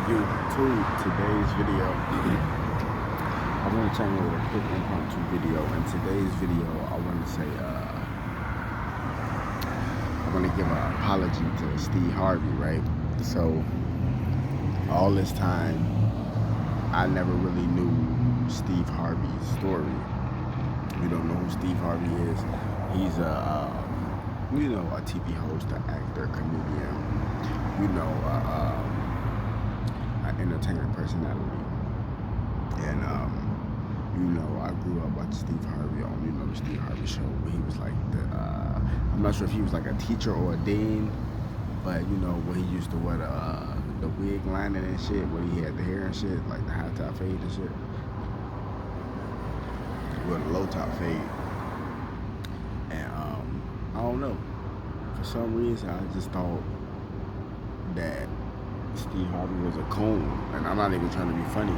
you to today's video. I want to channel with a quick impromptu video. In today's video, I want to say, I want to give an apology to Steve Harvey, right? So, all this time, I never really knew Steve Harvey's story. You don't know who Steve Harvey is. He's a TV host, an actor, comedian, an entertainer personality. And, I grew up watching Steve Harvey on, the Steve Harvey show, where he was like I'm not sure if he was like a teacher or a dean, but, where he used to wear the wig lining and shit, where he had the hair and shit, like the high top fade and shit. With a low top fade. And, I don't know. For some reason, I just thought that Steve Harvey was a coon, and I'm not even trying to be funny,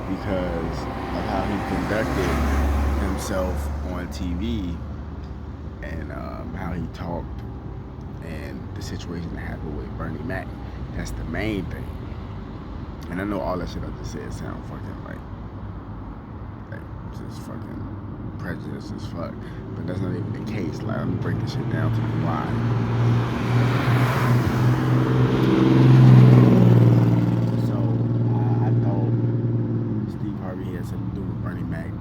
because of how he conducted himself on TV and how he talked and the situation that happened with Bernie Mac. That's the main thing. And I know all that shit I just said sound fucking like just fucking prejudice as fuck, but that's not even the case. Like, let me break this shit down to you why. So I thought Steve Harvey had something to do with Bernie Mac,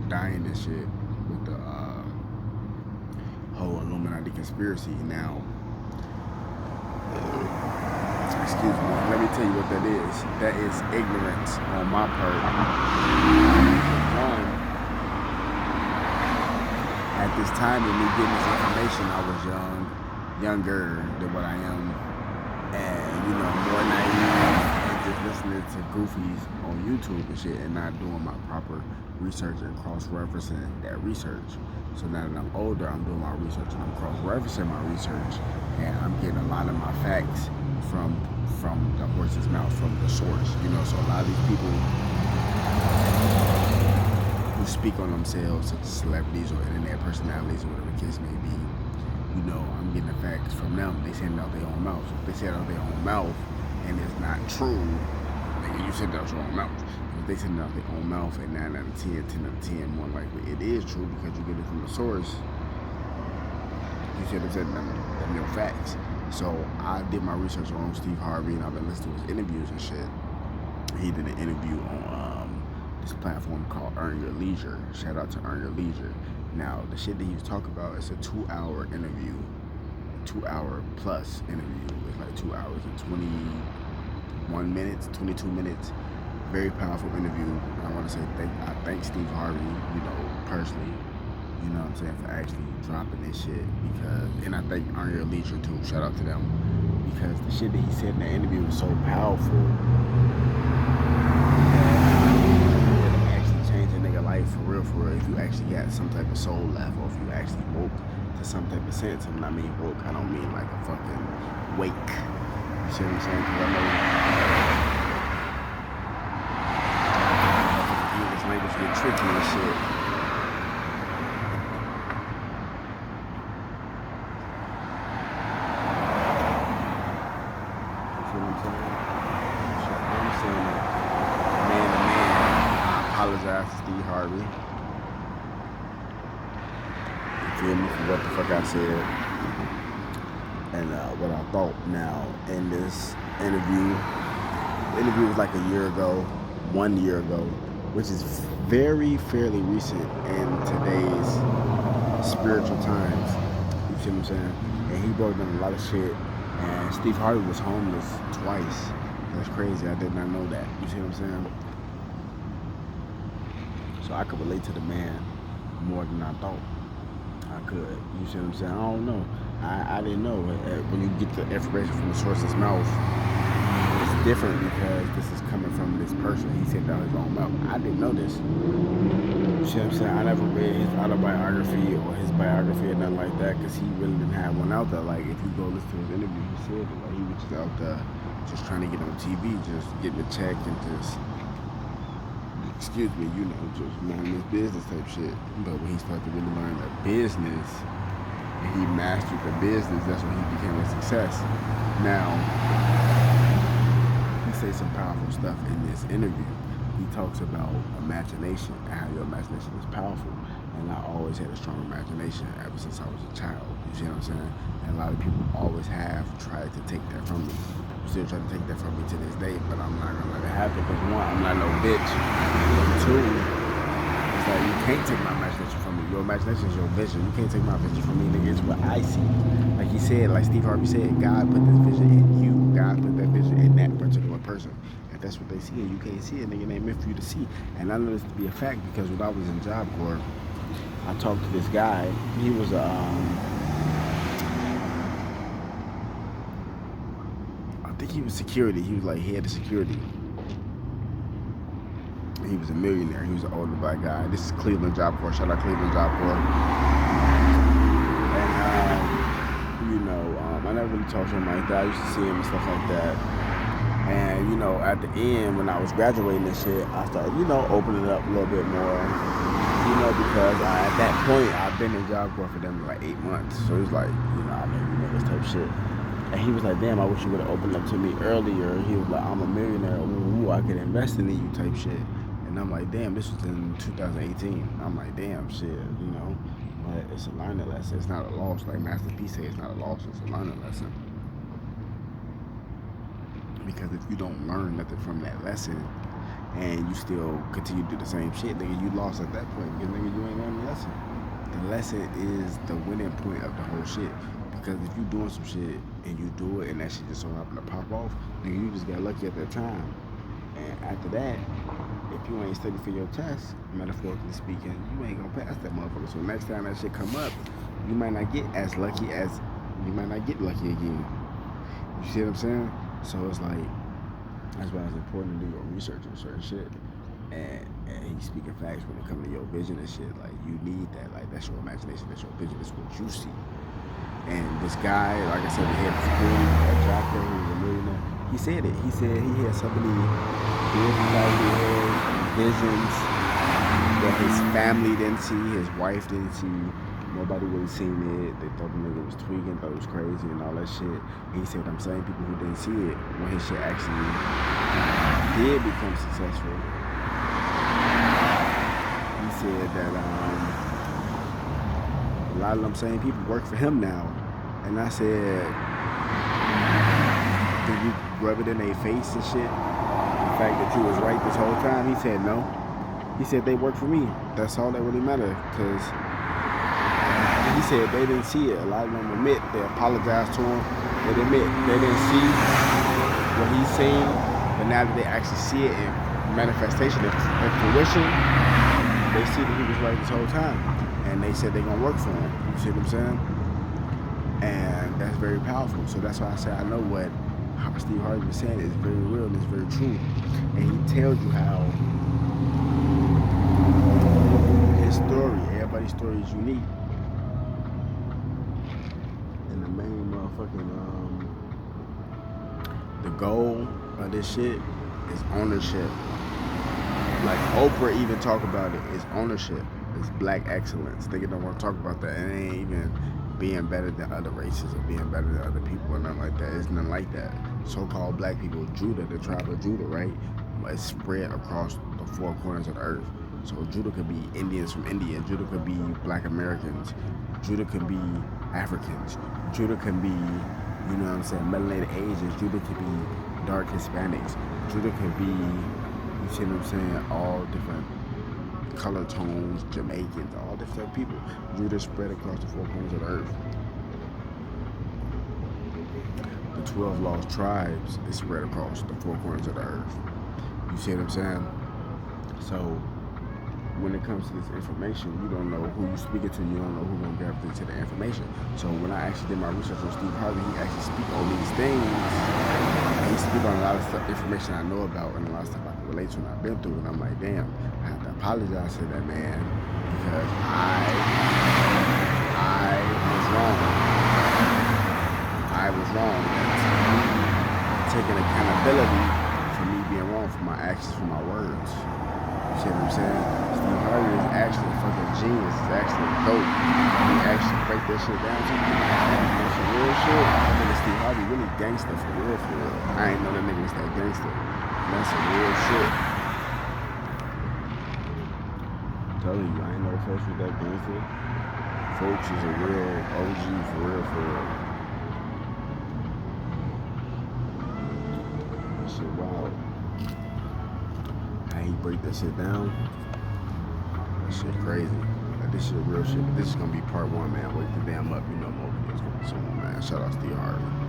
dying and shit with the whole Illuminati conspiracy. Now, excuse me, let me tell you what that is. That is ignorance on my part. One, at this time of me getting this information, I was younger than what I am, and more naive, and just listening to goofies on YouTube and shit, and not doing my proper research and cross-referencing that research. So now that I'm older, I'm doing my research and I'm cross-referencing my research, and I'm getting a lot of my facts from the horse's mouth, from the source. So a lot of these people who speak on themselves, such as celebrities or internet personalities or whatever the case may be, I'm getting the facts from them. They say it out their own mouth. So if they say it out their own mouth and it's not true, nigga, you said it out your own mouth. If they say it out their own mouth, and 9 out of 10, 10 out of 10, more likely it is true because you get it from the source. You should have said them your facts. So I did my research on Steve Harvey, and I've been listening to his interviews and shit. He did an interview on this platform called Earn Your Leisure. Shout out to Earn Your Leisure. Now, the shit that he was talking about is a 2-hour interview, 2-hour plus interview. It's like 2 hours and 21 minutes, 22 minutes. Very powerful interview. I want to say I thank Steve Harvey, personally, what I'm saying, for actually dropping this shit, and I thank Earn Your Leisure too. Shout out to them, because the shit that he said in the interview was so powerful. For real, if you actually got some type of soul left, or if you actually woke to some type of sense. And when I mean woke, I don't mean like a fucking wake. You see what I'm saying? Because I know English language get tricky and shit. You see what I'm saying? I'm saying that man to man. I apologize to Steve Harvey. You feel me, for what the fuck I said and what I thought. Now, in this interview, the interview was like 1 year ago, which is fairly recent in today's spiritual times. You see what I'm saying? And he broke down a lot of shit. And Steve Harvey was homeless twice. That's crazy. I did not know that. You see what I'm saying? So I could relate to the man more than I thought I could. You see what I'm saying? I don't know. I didn't know. When you get the information from the source's mouth, it's different because this is coming from this person. He said that his own mouth. I didn't know this. You see what I'm saying? I never read his autobiography or his biography or nothing like that, because he really didn't have one out there. Like, if you go listen to his interview, he said that, like, he was just out there just trying to get on TV, just getting a check and just excuse me, you know, just minding his business type shit. But when he started to really learn the business, and he mastered the business, that's when he became a success. Now, he say some powerful stuff in this interview. He talks about imagination and how your imagination is powerful. And I always had a strong imagination ever since I was a child. You see what I'm saying? And a lot of people always have tried to take that from me. Still trying to take that from me to this day, but I'm not gonna let it happen. Because one, I'm not no bitch. And two, it's like you can't take my imagination from me. Your imagination is your vision. You can't take my vision from me, nigga. It's what I see. Like he said, like Steve Harvey said, God put this vision in you. God put that vision in that particular person. If that's what they see and you can't see it, nigga, it ain't meant for you to see. And I know this to be a fact because when I was in Job Corps, I talked to this guy. He was I think he was security. He was like head of security. He was a millionaire. He was an older black guy. This is Cleveland Job Corps. Shout out Cleveland Job Corps. And you know, I never really talked to him like that. I used to see him and stuff like that. And you know, at the end when I was graduating and shit, I started, you know, opening it up a little bit more. You know, because at that point I've been in Job Corps for them like 8 months. So it was like, you know, I know you know this type of shit. And he was like, damn, I wish you would have opened up to me earlier. He was like, I'm a millionaire. Ooh, I could invest in you type shit. And I'm like, damn, this was in 2018. I'm like, damn, shit, you know. But it's a learning lesson. It's not a loss. Like Master P said, it's not a loss. It's a learning lesson. Because if you don't learn nothing from that lesson and you still continue to do the same shit, nigga, you lost at that point. Because, nigga, you ain't learned the lesson. The lesson is the winning point of the whole shit. Because if you doing some shit and you do it and that shit just so happen to pop off, nigga, you just got lucky at that time. And after that, if you ain't studying for your test, metaphorically speaking, you ain't gonna pass that motherfucker. So next time that shit come up, you might not get as lucky as, you might not get lucky again. You see what I'm saying? So it's like, that's why it's important to do your research on certain shit. And he's speaking facts when it comes to your vision and shit. Like, you need that. Like, that's your imagination, that's your vision, that's what you see. And this guy, like I said, the head of security at Job Corps, who was a millionaire, he said it. He said he had so many visions that his family didn't see, his wife didn't see. Nobody really seen it. They thought the nigga was tweaking, thought it was crazy and all that shit. And he said, I'm saying people who didn't see it, when his shit actually did become successful, he said that a lot of them same people work for him now. And I said, did you rub it in their face and shit? The fact that you was right this whole time? He said no. He said they work for me. That's all that really mattered. Because he said they didn't see it. A lot of them admit, they apologized to him. They admit they didn't see what he's saying. But now that they actually see it in manifestation, in fruition, they see that he was right this whole time. And they said they're going to work for him. You see what I'm saying? And that's very powerful. So that's why I say I know what Steve Harvey was saying is very real and it's very true. And he tells you how his story, everybody's story is unique. And the main motherfucking, the goal of this shit is ownership. Like Oprah even talk about it, is ownership. It's black excellence. They don't want to talk about that. It ain't even being better than other races or being better than other people or nothing like that. It's nothing like that. So-called black people, Judah, the tribe of Judah, right? It's spread across the four corners of the earth. So Judah could be Indians from India. Judah could be black Americans. Judah could be Africans. Judah could be, you know what I'm saying, melanated Asians. Judah could be dark Hispanics. Judah could be, you see what I'm saying, all different color tones, Jamaicans, all different people. Judah spread across the four corners of the earth. The 12 lost tribes is spread across the four corners of the earth. You see what I'm saying? So when it comes to this information, you don't know who you're speaking to, you don't know who's going to gravitate to the information. So when I actually did my research on Steve Harvey, he actually speak on these things. He speak on a lot of stuff, information I know about and a lot of stuff I can relate to and I've been through. And I'm like, damn, I have to apologize to that man because I was wrong. I was wrong. That's taking accountability for me being wrong for my actions, for my words. You see what I'm saying? Steve Harvey is actually a fucking genius. He's actually dope. He actually break that shit down to me. That's some real shit. I think it's Harvey really gangster for real, for real. I ain't know that nigga was that gangster. That's some real shit. I'm telling you, I ain't know the folks was that gangster. Folks is a real OG for real, for real. That shit wild. How he break that shit down? That shit crazy. Like, this shit real shit. But this is gonna be part one, man. Wake the damn up. You know more videos coming soon, man. Shout out to Steve Harvey.